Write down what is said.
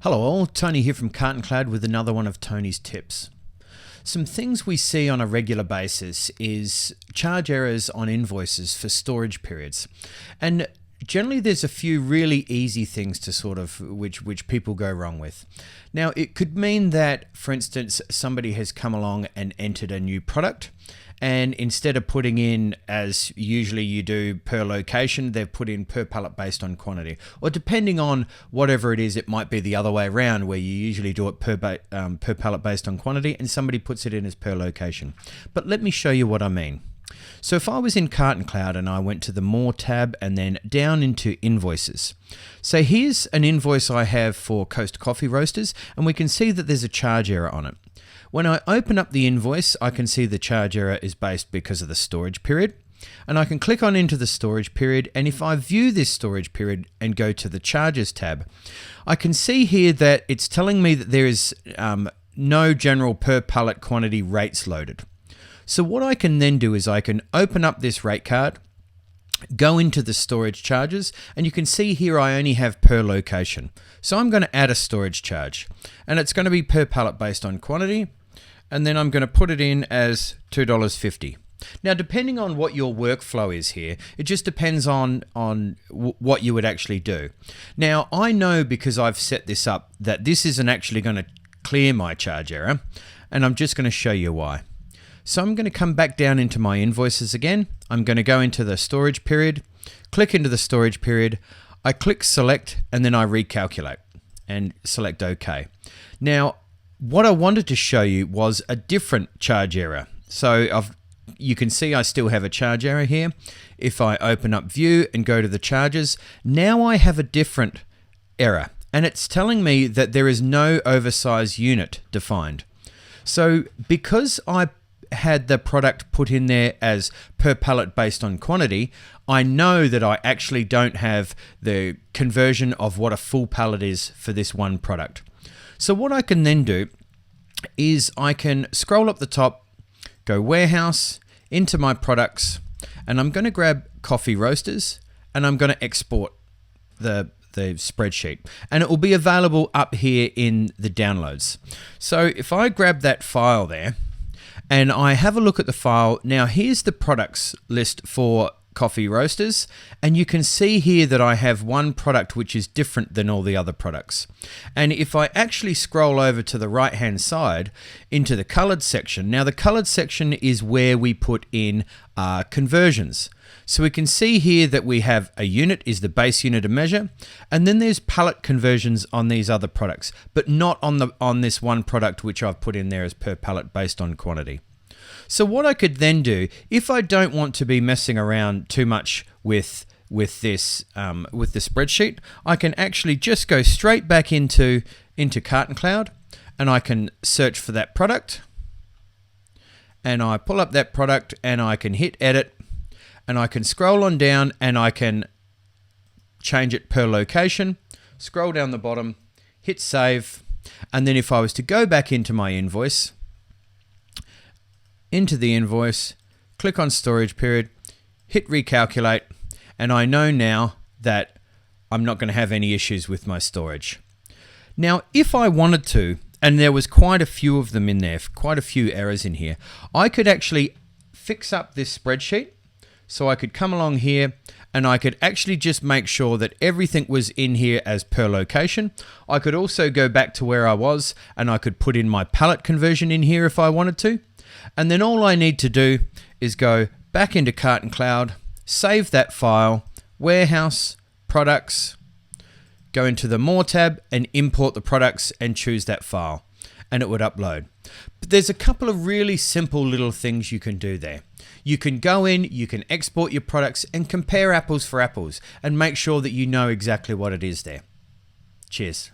Hello all, Tony here from CartonCloud with another one of Tony's tips. Some things we see on a regular basis is charge errors on invoices for storage periods. And generally there's a few really easy things to which people go wrong with. Now it could mean that, for instance, somebody has come along and entered a new product, and instead of putting in, as usually you do, per location, they've put in per pallet based on quantity. Or depending on whatever it is, it might be the other way around, where you usually do it per pallet based on quantity, and somebody puts it in as per location. But let me show you what I mean. So if I was in CartonCloud and I went to the More tab and then down into Invoices. So here's an invoice I have for Coast Coffee Roasters, and we can see that there's a charge error on it. When I open up the invoice, I can see the charge error is based because of the storage period. And I can click on into the storage period, and if I view this storage period and go to the Charges tab, I can see here that it's telling me that there is no general per pallet quantity rates loaded. So what I can then do is I can open up this rate card, go into the storage charges, and you can see here I only have per location. So I'm going to add a storage charge, and it's going to be per pallet based on quantity, and then I'm going to put it in as $2.50. Now, depending on what your workflow is here, it just depends on what you would actually do. Now, I know, because I've set this up, that this isn't actually going to clear my charge error, and I'm just going to show you why. So I'm going to come back down into my invoices again. I'm going to go into the storage period, click into the storage period, I click select, and then I recalculate and select OK. Now, what I wanted to show you was a different charge error. So you can see I still have a charge error here. If I open up View and go to the charges, now I have a different error, and it's telling me that there is no oversized unit defined. So because I had the product put in there as per pallet based on quantity, I know that I actually don't have the conversion of what a full pallet is for this one product. So what I can then do is I can scroll up the top, go Warehouse, into my products, and I'm going to grab Coffee Roasters, and I'm going to export the spreadsheet, and it will be available up here in the downloads. So if I grab that file there, and I have a look at the file, now here's the products list for Coffee Roasters, and you can see here that I have one product which is different than all the other products. And if I actually scroll over to the right hand side into the colored section, now the colored section is where we put in conversions. So we can see here that we have a unit is the base unit of measure, and then there's pallet conversions on these other products, but not on this one product which I've put in there as per pallet based on quantity. So what I could then do, if I don't want to be messing around too much with the spreadsheet, I can actually just go straight back into CartonCloud, and I can search for that product, and I pull up that product, and I can hit edit, and I can scroll on down, and I can change it per location, scroll down the bottom, hit save, and then if I was to go back into my invoice, into the invoice, click on storage period, hit recalculate, and I know now that I'm not going to have any issues with my storage. Now, if I wanted to, and there was quite a few of them in there, quite a few errors in here, I could actually fix up this spreadsheet. So I could come along here, and I could actually just make sure that everything was in here as per location. I could also go back to where I was, and I could put in my pallet conversion in here if I wanted to. And then all I need to do is go back into CartonCloud, save that file, Warehouse, Products, go into the More tab and import the products and choose that file, and it would upload. But there's a couple of really simple little things you can do there. You can go in, you can export your products and compare apples for apples and make sure that you know exactly what it is there. Cheers.